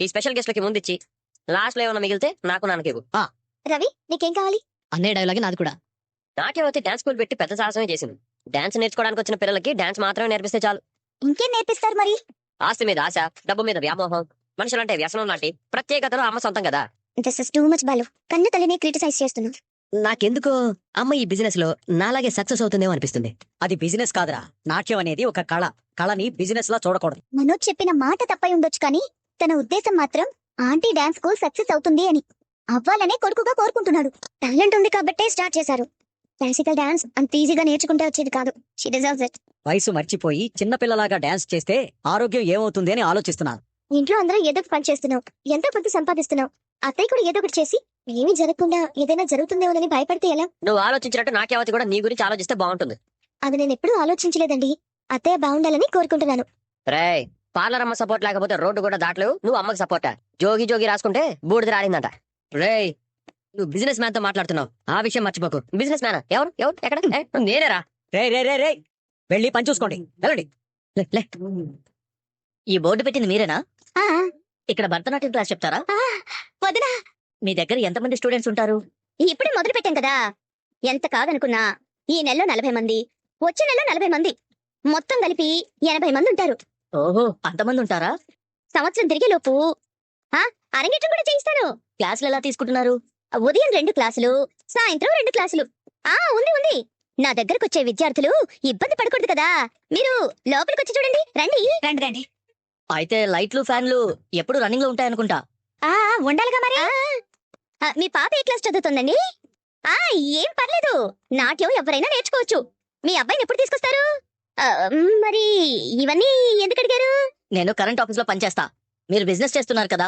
ఈ special guest లకి ముందు ఇచ్చి లాస్ట్ లో ఏమైనా మిగిలితే నాకు నాన్నకి ఇవ్వు. రవి నీకేం కావాలి? అన్నయ్య డైలాగే నాది కూడా. నాకేమైతే డాన్స్ స్కూల్ పెట్టి పెద్ద సాహసమే చేసింది. డాన్స్ నేర్చుకోవడానికి వచ్చిన పిల్లలకి డాన్స్ మాత్రమే నేర్పిస్తే చాలు. ఇంకేం నేర్పిస్తారు మరి? ఆస్తి మీద ఆశ, డబ్బు మీద వ్యామోహం, మనుషులంటే వ్యసనం లాంటి ప్రత్యేకతలు అమ్మ సొంతం కదా. This is too much Balu. కన్ను తల్లిని క్రిటిసైజ్ చేస్తున్నా. నాకెందుకో అమ్మ ఈ బిజినెస్ లో నాలాగే సక్సెస్ అవుతుందేమో అనిపిస్తుంది. అది బిజినెస్ కాదురా, నాట్యం అనేది ఒక కళ. కళని బిజినెస్ లా చూడకూడదు. మనోజ్ చెప్పిన మాట తప్పై ఉండొచ్చు కానీ తన ఉద్దేశం మాత్రం ఆంటీ డాన్స్ స్కూల్ సక్సెస్ అవుతుంది అని. అవ్వాలనే కొడుకుగా కోరుకుంటున్నాడు. టాలెంట్ ఉంది కాబట్టే స్టార్ట్ చేశారు. క్లాసికల్ డాన్స్ అంత ఈజీగా నేర్చుకుంటే వచ్చేది కాదు. She deserves it. వయసు మర్చిపోయి చిన్నపిల్లలాగా డాన్స్ చేస్తే ఆరోగ్యం ఏమవుతుంది అని ఆలోచిస్తున్నాను. ఇంట్లో అందరూ ఏదో ఒక పని చేస్తున్నావు, ఎంతో కొంత సంపాదిస్తున్నావు. అత్తయ్య కూడా ఏదో ఒకటి చేసి ఏమీ జరగకుండా ఏదైనా జరుగుతుందేమోనని భయపడితే ఎలా? నువ్వు ఆలోచించినట్టు నాకేవతి కూడా నీ గురించి ఆలోచిస్తే బాగుంటుంది. అది నేను ఎప్పుడూ ఆలోచించలేదండి. అత్తయ్య బాగుండాలని కోరుకుంటున్నాను. రేయ్, పార్లర్ అమ్మ సపోర్ట్ లేకపోతే రోడ్డు కూడా దాటలేవు. నువ్వు అమ్మకి సపోర్టా? జోగి జోగి రాసుకుంటే బూడిద రాలిందంట. రేయ్, నువ్వు బిజినెస్ మ్యాన్ తో మాట్లాడుతున్నావు, ఆ విషయం మర్చిపోకు. బిజినెస్ మ్యాన్ ఎవరు ఎవరు ఎక్కడ? నేనేరా. రే రే రే రే వెళ్ళి పని చూసుకోండి, వెళ్ళండి. లే, లే. ఈ బోర్డు పెట్టింది మీరేనా? ఆ ఇక్కడ భరతనాట్యం క్లాస్ చెప్తారా? వదినా, మీ దగ్గర ఎంతమంది స్టూడెంట్స్ ఉంటారు? ఇప్పుడే మొదలు పెట్టాం కదా. ఎంత కాదనుకున్నా ఈ నెలలో 40 మంది, వచ్చే నెల 40 మంది, మొత్తం కలిపి 80 మంది ఉంటారు. ఓహో, అంతమంది ఉంటారా? సంవత్సరం తిరిగే లోపు అరంగేట్రం కూడా చేయిస్తాను. క్లాసులు ఎలా తీసుకుంటున్నారు? ఉదయం 2 క్లాసులు, సాయంత్రం 2 క్లాసులు. ఉంది ఉంది. నా దగ్గరకు వచ్చే విద్యార్థులు ఇబ్బంది పడకూడదు కదా. మీరు లోపలికి వచ్చి చూడండి. రండి రండి రండి. అయితే లైట్లు ఫ్యాన్లు ఎప్పుడు రన్నింగ్ లో ఉంటాయనుకుంటా. ఉండాలిగా మరి. మీ పాప ఏ క్లాస్ చదువుతుందండి? ఏం పర్లేదు, నాట్యం ఎవరైనా నేర్చుకోవచ్చు. మీ అబ్బాయిని ఎప్పుడు తీసుకొస్తారు? మరి ఇవన్నీ ఎందుకు అడిగారు? నేను కరెంట్ ఆఫీస్ లో పనిచేస్తా. మీరు బిజినెస్ చేస్తున్నారు కదా,